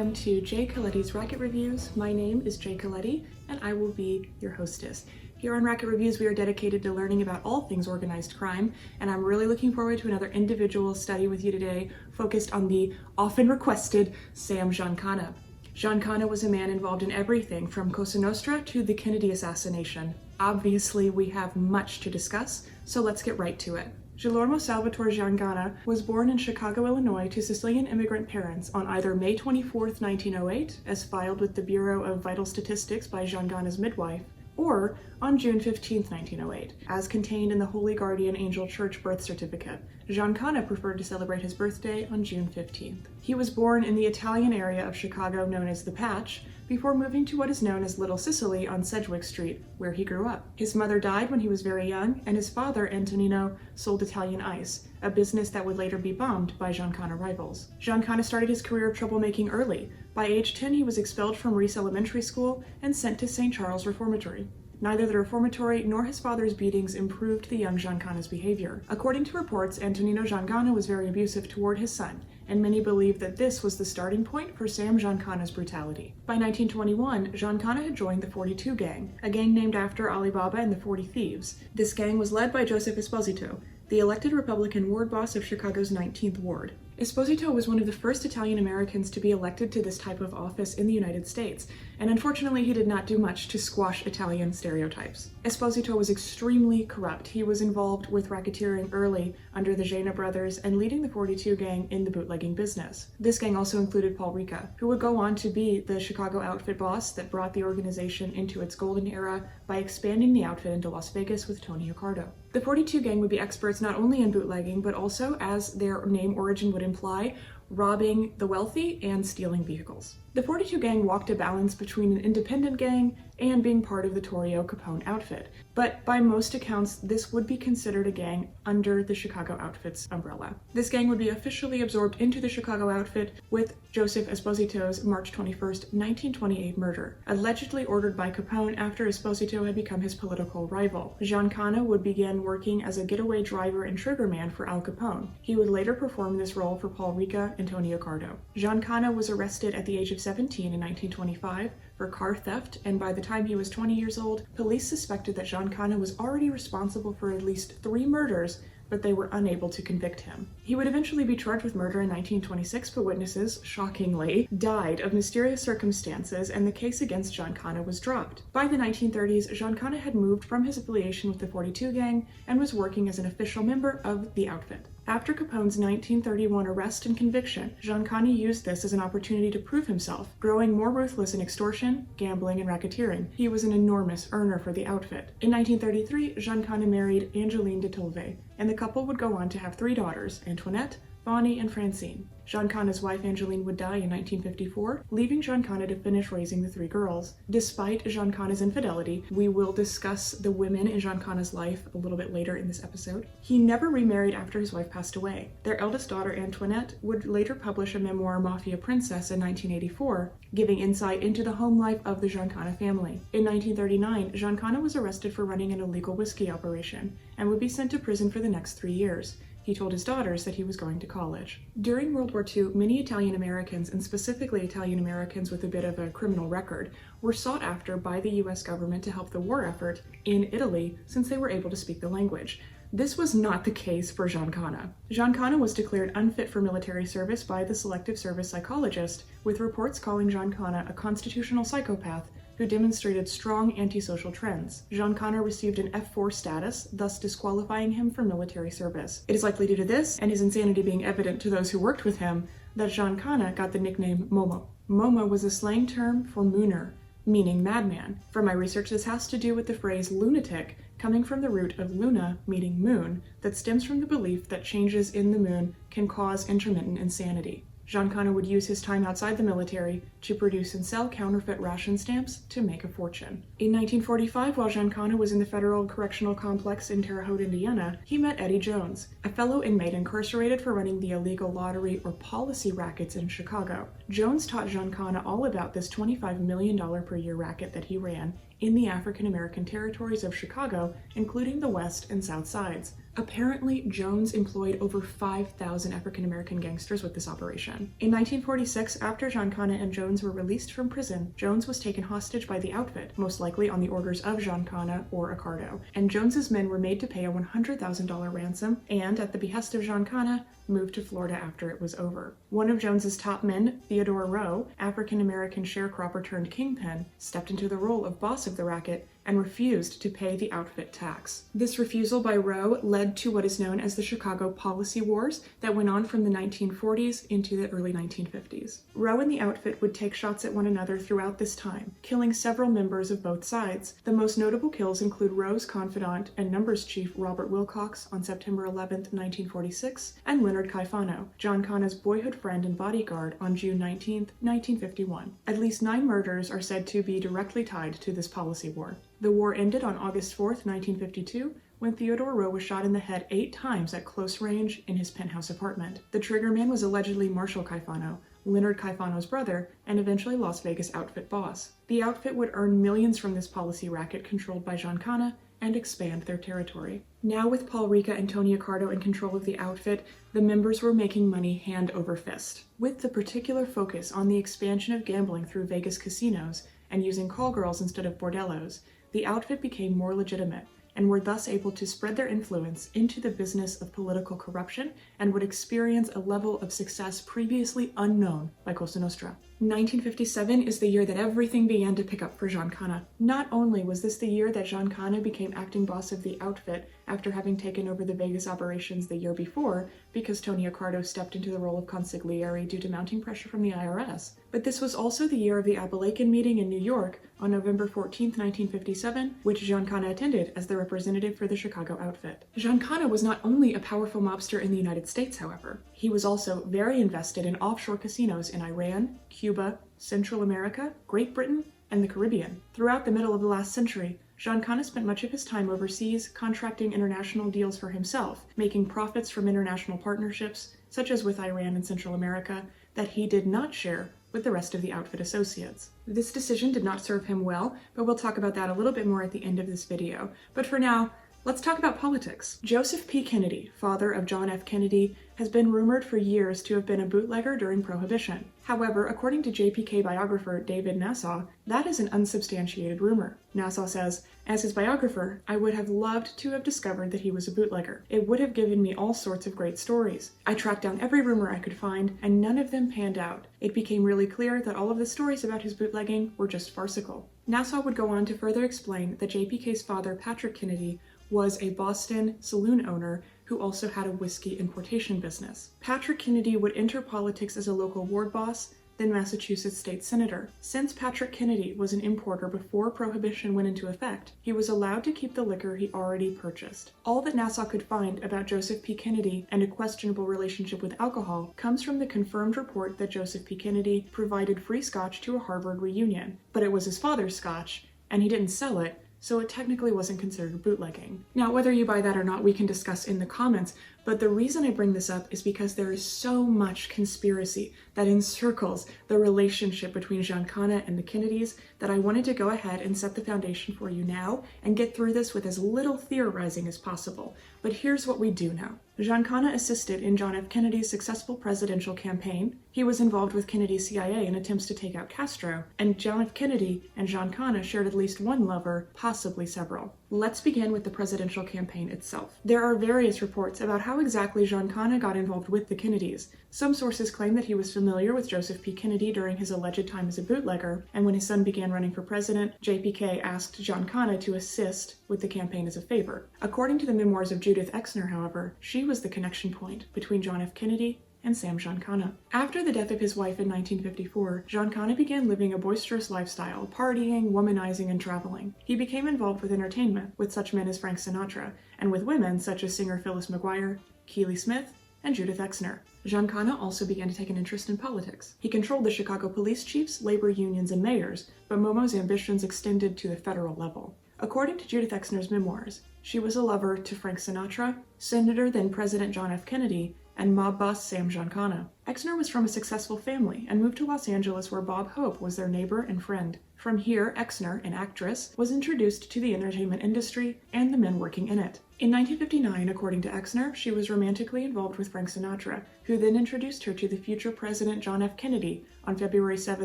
welcome to Jay Coletti's Racket Reviews. My name is Jay Coletti, and I will be your hostess. Here on Racket Reviews, we are dedicated to learning about all things organized crime, and I'm really looking forward to another individual study with you today, focused on the often requested Sam Giancana. Giancana was a man involved in everything from Cosa Nostra to the Kennedy assassination. Obviously, we have much to discuss, so let's get right to it. Guillermo Salvatore Giancana was born in Chicago, Illinois to Sicilian immigrant parents on either May 24, 1908, as filed with the Bureau of Vital Statistics by Giancana's midwife, or on June 15, 1908, as contained in the Holy Guardian Angel Church birth certificate. Giancana preferred to celebrate his birthday on June 15th. He was born in the Italian area of Chicago known as The Patch, before moving to what is known as Little Sicily on Sedgwick Street, where he grew up. His mother died when he was very young, and his father, Antonino, sold Italian ice, a business that would later be bombed by Giancana rivals. Giancana started his career of troublemaking early. By age 10, he was expelled from Reese Elementary School and sent to St. Charles Reformatory. Neither the reformatory nor his father's beatings improved the young Giancana's behavior. According to reports, Antonino Giancana was very abusive toward his son, and many believe that this was the starting point for Sam Giancana's brutality. By 1921, Giancana had joined the 42 Gang, a gang named after Ali Baba and the 40 Thieves. This gang was led by Joseph Esposito, the elected Republican ward boss of Chicago's 19th Ward. Esposito was one of the first Italian Americans to be elected to this type of office in the United States, and unfortunately he did not do much to squash Italian stereotypes. Esposito was extremely corrupt. He was involved with racketeering early under the Jena brothers and leading the 42 Gang in the bootlegging business. This gang also included Paul Ricca, who would go on to be the Chicago outfit boss that brought the organization into its golden era by expanding the outfit into Las Vegas with Tony Accardo. The 42 Gang would be experts not only in bootlegging, but also, as their name origin would imply, robbing the wealthy and stealing vehicles. The 42 Gang walked a balance between an independent gang and being part of the Torrio Capone outfit, but by most accounts, this would be considered a gang under the Chicago Outfit's umbrella. This gang would be officially absorbed into the Chicago Outfit with Joseph Esposito's March 21, 1928 murder, allegedly ordered by Capone after Esposito had become his political rival. Giancana would begin working as a getaway driver and triggerman for Al Capone. He would later perform this role for Paul Ricca and Tony Accardo. Giancana was arrested at the age of 17 in 1925 for car theft, and by the time he was 20 years old, police suspected that Giancana was already responsible for at least 3 murders, but they were unable to convict him. He would eventually be charged with murder in 1926, but witnesses, shockingly, died of mysterious circumstances, and the case against Giancana was dropped. By the 1930s, Giancana had moved from his affiliation with the 42 Gang and was working as an official member of the outfit. After Capone's 1931 arrest and conviction, Giancana used this as an opportunity to prove himself, growing more ruthless in extortion, gambling, and racketeering. He was an enormous earner for the outfit. In 1933, Giancana married Angeline de Tolve, and the couple would go on to have 3 daughters, Antoinette, Bonnie, and Francine. Giancana's wife Angeline would die in 1954, leaving Giancana to finish raising the 3 girls. Despite Giancana's infidelity, we will discuss the women in Giancana's life a little bit later in this episode. He never remarried after his wife passed away. Their eldest daughter Antoinette would later publish a memoir, Mafia Princess, in 1984, giving insight into the home life of the Giancana family. In 1939, Giancana was arrested for running an illegal whiskey operation and would be sent to prison for the next 3 years. He told his daughters that he was going to college. During World War II, many Italian Americans, and specifically Italian Americans with a bit of a criminal record, were sought after by the US government to help the war effort in Italy since they were able to speak the language. This was not the case for Giancana. Giancana was declared unfit for military service by the Selective Service psychologist, with reports calling Giancana a constitutional psychopath who demonstrated strong antisocial trends. Giancana received an F4 status, thus disqualifying him from military service. It is likely due to this, and his insanity being evident to those who worked with him, that Giancana got the nickname Momo. Momo was a slang term for mooner, meaning madman. From my research, this has to do with the phrase lunatic, coming from the root of luna, meaning moon, that stems from the belief that changes in the moon can cause intermittent insanity. Giancana would use his time outside the military to produce and sell counterfeit ration stamps to make a fortune. In 1945, while Giancana was in the Federal Correctional Complex in Terre Haute, Indiana, he met Eddie Jones, a fellow inmate incarcerated for running the illegal lottery or policy rackets in Chicago. Jones taught Giancana all about this $25 million per year racket that he ran in the African American territories of Chicago, including the West and South Sides. Apparently, Jones employed over 5,000 African American gangsters with this operation. In 1946, after Giancana and Jones were released from prison, Jones was taken hostage by the outfit, most likely on the orders of Giancana or Accardo, and Jones's men were made to pay a $100,000 ransom and, at the behest of Giancana, moved to Florida after it was over. One of Jones's top men, Theodore Rowe, African American sharecropper turned kingpin, stepped into the role of boss of the racket and refused to pay the outfit tax. This refusal by Rowe led to what is known as the Chicago Policy Wars that went on from the 1940s into the early 1950s. Rowe and the outfit would take shots at one another throughout this time, killing several members of both sides. The most notable kills include Rowe's confidant and numbers chief Robert Wilcox on September 11, 1946, and Leonard Caifano, Giancana's boyhood friend and bodyguard, on June 19, 1951. At least 9 murders are said to be directly tied to this policy war. The war ended on August 4, 1952, when Theodore Rowe was shot in the head 8 times at close range in his penthouse apartment. The triggerman was allegedly Marshall Caifano, Leonard Caifano's brother, and eventually Las Vegas outfit boss. The outfit would earn millions from this policy racket controlled by Giancana and expand their territory. Now with Paul Ricca and Tony Accardo in control of the outfit, the members were making money hand over fist. With the particular focus on the expansion of gambling through Vegas casinos and using call girls instead of bordellos, the outfit became more legitimate and were thus able to spread their influence into the business of political corruption and would experience a level of success previously unknown by Cosa Nostra. 1957 is the year that everything began to pick up for Giancana. Not only was this the year that Giancana became acting boss of the outfit after having taken over the Vegas operations the year before because Tony Accardo stepped into the role of consigliere due to mounting pressure from the IRS, but this was also the year of the Appalachian meeting in New York on November 14, 1957, which Giancana attended as the representative for the Chicago outfit. Giancana was not only a powerful mobster in the United States, however. He was also very invested in offshore casinos in Iran, Cuba, Central America, Great Britain, and the Caribbean. Throughout the middle of the last century, Giancana spent much of his time overseas, contracting international deals for himself, making profits from international partnerships, such as with Iran and Central America, that he did not share with the rest of the outfit associates. This decision did not serve him well, but we'll talk about that a little bit more at the end of this video. But for now, let's talk about politics. Joseph P. Kennedy, father of John F. Kennedy, has been rumored for years to have been a bootlegger during Prohibition. However, according to JPK biographer David Nassau, that is an unsubstantiated rumor. Nassau says, "As his biographer, I would have loved to have discovered that he was a bootlegger. It would have given me all sorts of great stories. I tracked down every rumor I could find, and none of them panned out. It became really clear that all of the stories about his bootlegging were just farcical." Nassau would go on to further explain that JPK's father, Patrick Kennedy, was a Boston saloon owner who also had a whiskey importation business. Patrick Kennedy would enter politics as a local ward boss, then Massachusetts state senator. Since Patrick Kennedy was an importer before Prohibition went into effect, he was allowed to keep the liquor he already purchased. All that Nassau could find about Joseph P. Kennedy and a questionable relationship with alcohol comes from the confirmed report that Joseph P. Kennedy provided free scotch to a Harvard reunion, but it was his father's scotch, and he didn't sell it, so it technically wasn't considered bootlegging. Now, whether you buy that or not, we can discuss in the comments, but the reason I bring this up is because there is so much conspiracy that encircles the relationship between Giancana and the Kennedys that I wanted to go ahead and set the foundation for you now and get through this with as little theorizing as possible. But here's what we do know. Giancana assisted in John F. Kennedy's successful presidential campaign. He was involved with Kennedy's CIA in attempts to take out Castro, and John F. Kennedy and Giancana shared at least one lover, possibly several. Let's begin with the presidential campaign itself. There are various reports about how exactly Giancana got involved with the Kennedys. Some sources claim that he was familiar with Joseph P. Kennedy during his alleged time as a bootlegger, and when his son began running for president, JPK asked Giancana to assist with the campaign as a favor. According to the memoirs of Judith Exner, however, she was the connection point between John F. Kennedy and Sam Giancana. After the death of his wife in 1954, Giancana began living a boisterous lifestyle, partying, womanizing, and traveling. He became involved with entertainment, with such men as Frank Sinatra, and with women such as singer Phyllis McGuire, Keely Smith, and Judith Exner. Giancana also began to take an interest in politics. He controlled the Chicago police chiefs, labor unions, and mayors, but Momo's ambitions extended to the federal level. According to Judith Exner's memoirs, she was a lover to Frank Sinatra, Senator then President John F. Kennedy, and mob boss Sam Giancana. Exner was from a successful family and moved to Los Angeles where Bob Hope was their neighbor and friend. From here, Exner, an actress, was introduced to the entertainment industry and the men working in it. In 1959, according to Exner, she was romantically involved with Frank Sinatra, who then introduced her to the future President John F. Kennedy on February 7,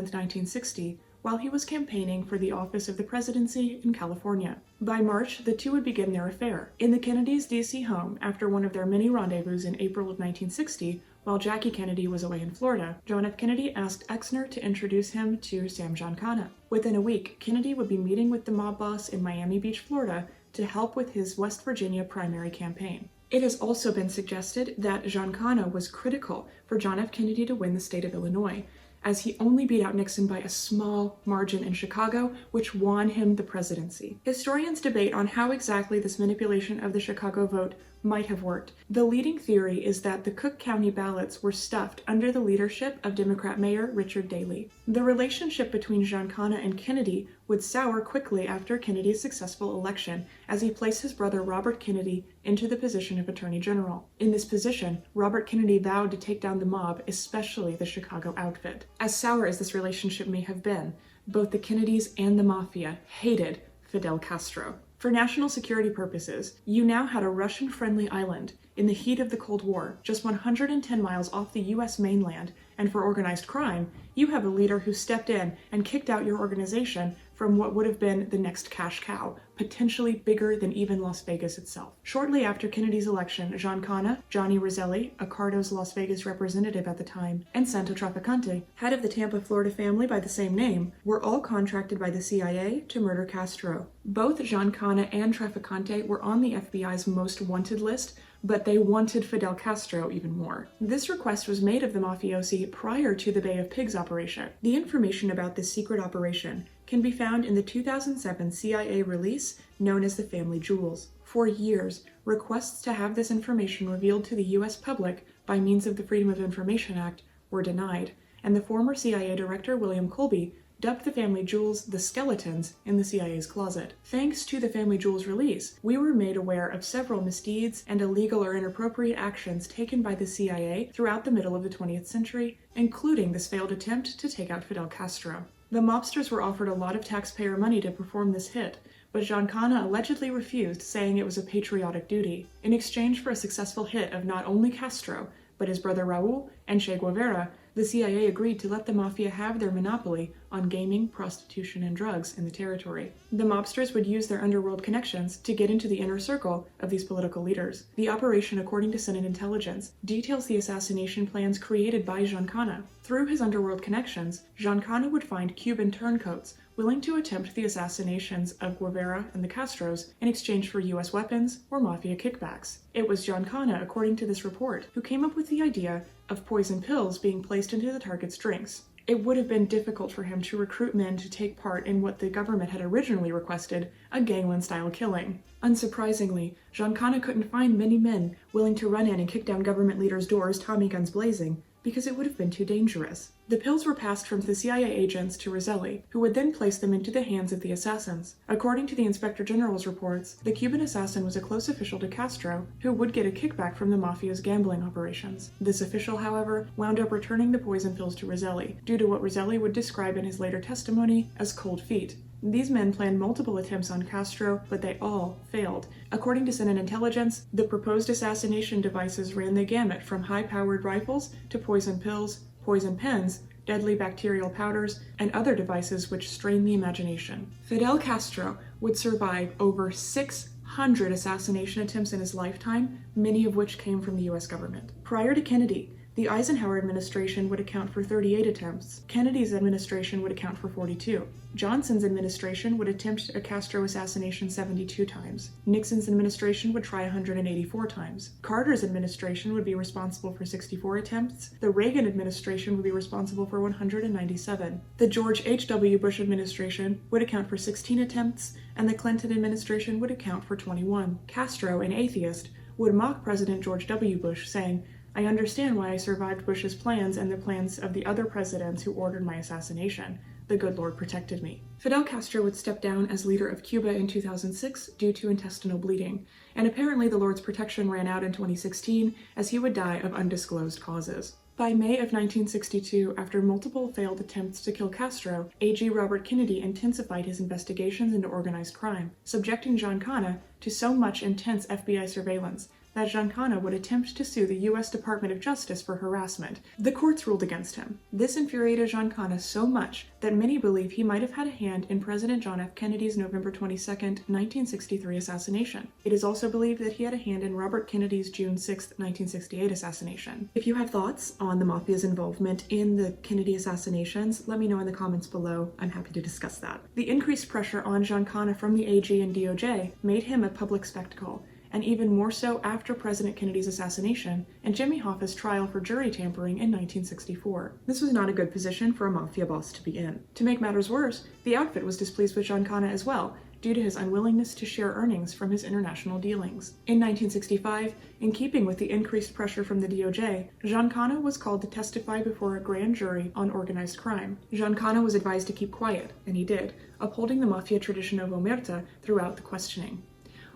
1960, while he was campaigning for the office of the presidency in California. By March, the two would begin their affair. In the Kennedys' D.C. home, after one of their many rendezvous in April of 1960, while Jackie Kennedy was away in Florida, John F. Kennedy asked Exner to introduce him to Sam Giancana. Within a week, Kennedy would be meeting with the mob boss in Miami Beach, Florida, to help with his West Virginia primary campaign. It has also been suggested that Giancana was critical for John F. Kennedy to win the state of Illinois, as he only beat out Nixon by a small margin in Chicago, which won him the presidency. Historians debate on how exactly this manipulation of the Chicago vote might have worked. The leading theory is that the Cook County ballots were stuffed under the leadership of Democrat Mayor Richard Daley. The relationship between Giancana and Kennedy would sour quickly after Kennedy's successful election, as he placed his brother Robert Kennedy into the position of Attorney General. In this position, Robert Kennedy vowed to take down the mob, especially the Chicago outfit. As sour as this relationship may have been, both the Kennedys and the Mafia hated Fidel Castro. For national security purposes, you now had a Russian-friendly island in the heat of the Cold War, just 110 miles off the U.S. mainland, and for organized crime, you have a leader who stepped in and kicked out your organization from what would have been the next cash cow, potentially bigger than even Las Vegas itself. Shortly after Kennedy's election, Giancana, Johnny Roselli, Accardo's Las Vegas representative at the time, and Santo Trafficante, head of the Tampa, Florida family by the same name, were all contracted by the CIA to murder Castro. Both Giancana and Trafficante were on the FBI's most wanted list, but they wanted Fidel Castro even more. This request was made of the mafiosi prior to the Bay of Pigs operation. The information about this secret operation can be found in the 2007 CIA release known as the Family Jewels. For years, requests to have this information revealed to the US public by means of the Freedom of Information Act were denied, and the former CIA director William Colby dubbed the Family Jewels the skeletons in the CIA's closet. Thanks to the Family Jewels release, we were made aware of several misdeeds and illegal or inappropriate actions taken by the CIA throughout the middle of the 20th century, including this failed attempt to take out Fidel Castro. The mobsters were offered a lot of taxpayer money to perform this hit, but Giancana allegedly refused, saying it was a patriotic duty. In exchange for a successful hit of not only Castro, but his brother Raul and Che Guevara, the CIA agreed to let the Mafia have their monopoly on gaming, prostitution, and drugs in the territory. The mobsters would use their underworld connections to get into the inner circle of these political leaders. The operation, according to Senate intelligence, details the assassination plans created by Giancana. Through his underworld connections, Giancana would find Cuban turncoats willing to attempt the assassinations of Guevara and the Castros in exchange for U.S. weapons or Mafia kickbacks. It was Giancana, according to this report, who came up with the idea of poison pills being placed into the target's drinks. It would have been difficult for him to recruit men to take part in what the government had originally requested, a gangland-style killing. Unsurprisingly, Giancana couldn't find many men willing to run in and kick down government leaders' doors, Tommy guns blazing, because it would have been too dangerous. The pills were passed from the CIA agents to Roselli, who would then place them into the hands of the assassins. According to the Inspector General's reports, the Cuban assassin was a close official to Castro, who would get a kickback from the Mafia's gambling operations. This official, however, wound up returning the poison pills to Roselli, due to what Roselli would describe in his later testimony as cold feet. These men planned multiple attempts on Castro, but they all failed. According to Senate intelligence, the proposed assassination devices ran the gamut from high-powered rifles to poison pills, poison pens, deadly bacterial powders, and other devices which strain the imagination. Fidel Castro would survive over 600 assassination attempts in his lifetime, many of which came from the US government. Prior to Kennedy, the Eisenhower administration would account for 38 attempts. Kennedy's administration would account for 42. Johnson's administration would attempt a Castro assassination 72 times. Nixon's administration would try 184 times. Carter's administration would be responsible for 64 attempts. The Reagan administration would be responsible for 197. The George H.W. Bush administration would account for 16 attempts, and the Clinton administration would account for 21. Castro, an atheist, would mock President George W. Bush, saying, I understand why I survived Bush's plans and the plans of the other presidents who ordered my assassination. The good Lord protected me. Fidel Castro would step down as leader of Cuba in 2006 due to intestinal bleeding, and apparently the Lord's protection ran out in 2016 as he would die of undisclosed causes. By May of 1962, after multiple failed attempts to kill Castro, AG Robert Kennedy intensified his investigations into organized crime, subjecting Giancana to so much intense FBI surveillance that Giancana would attempt to sue the U.S. Department of Justice for harassment. The courts ruled against him. This infuriated Giancana so much that many believe he might have had a hand in President John F. Kennedy's November 22, 1963 assassination. It is also believed that he had a hand in Robert Kennedy's June 6, 1968 assassination. If you have thoughts on the Mafia's involvement in the Kennedy assassinations, let me know in the comments below. I'm happy to discuss that. The increased pressure on Giancana from the AG and DOJ made him a public spectacle, and even more so after President Kennedy's assassination and Jimmy Hoffa's trial for jury tampering in 1964. This was not a good position for a Mafia boss to be in. To make matters worse, the outfit was displeased with Giancana as well, due to his unwillingness to share earnings from his international dealings. In 1965, in keeping with the increased pressure from the DOJ, Giancana was called to testify before a grand jury on organized crime. Giancana was advised to keep quiet, and he did, upholding the Mafia tradition of omerta throughout the questioning.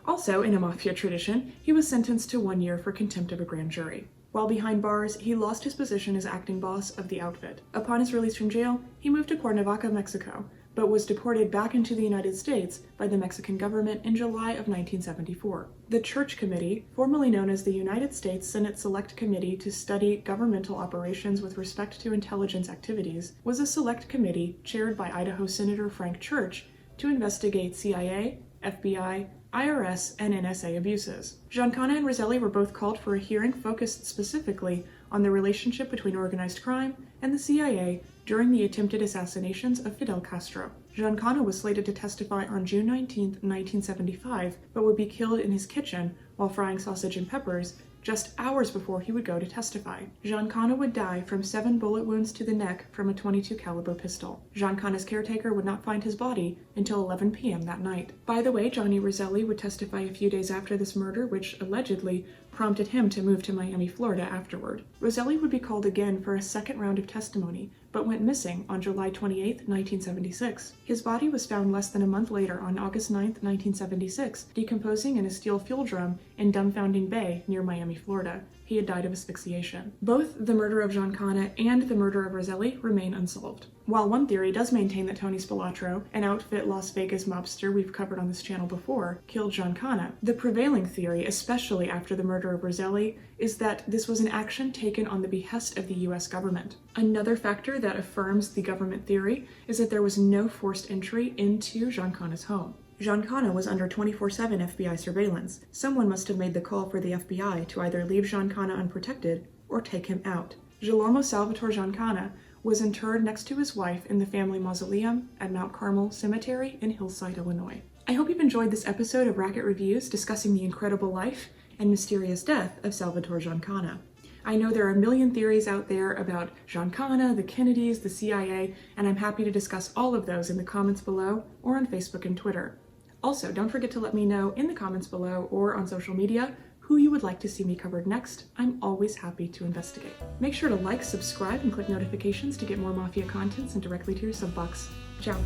Also, in a Mafia tradition, he was sentenced to 1 year for contempt of a grand jury. While behind bars, he lost his position as acting boss of the outfit. Upon his release from jail, he moved to Cuernavaca, Mexico, but was deported back into the United States by the Mexican government in July of 1974. The Church Committee, formerly known as the United States Senate Select Committee to Study Governmental Operations with Respect to Intelligence Activities, was a select committee chaired by Idaho Senator Frank Church to investigate CIA, FBI, IRS, and NSA abuses. Giancana and Roselli were both called for a hearing focused specifically on the relationship between organized crime and the CIA during the attempted assassinations of Fidel Castro. Giancana was slated to testify on June 19, 1975, but would be killed in his kitchen while frying sausage and peppers just hours before he would go to testify. Giancana would die from 7 bullet wounds to the neck from a .22 caliber pistol. Giancana's caretaker would not find his body until 11 p.m. that night. By the way, Johnny Roselli would testify a few days after this murder, which allegedly prompted him to move to Miami, Florida afterward. Roselli would be called again for a second round of testimony, but went missing on July 28, 1976. His body was found less than a month later on August 9, 1976, decomposing in a steel fuel drum in Dumbfounding Bay near Miami, Florida. He had died of asphyxiation. Both the murder of Giancana and the murder of Roselli remain unsolved. While one theory does maintain that Tony Spilatro, an outfit Las Vegas mobster we've covered on this channel before, killed Giancana, the prevailing theory, especially after the murder of Roselli, is that this was an action taken on the behest of the US government. Another factor that affirms the government theory is that there was no forced entry into Giancana's home. Giancana was under 24/7 FBI surveillance. Someone must have made the call for the FBI to either leave Giancana unprotected or take him out. Guillermo Salvatore Giancana was interred next to his wife in the family mausoleum at Mount Carmel Cemetery in Hillside, Illinois. I hope you've enjoyed this episode of Racket Reviews discussing the incredible life and mysterious death of Salvatore Giancana. I know there are a million theories out there about Giancana, the Kennedys, the CIA, and I'm happy to discuss all of those in the comments below or on Facebook and Twitter. Also, don't forget to let me know in the comments below or on social media who you would like to see me covered next. I'm always happy to investigate. Make sure to like, subscribe, and click notifications to get more Mafia content sent directly to your sub box. Ciao!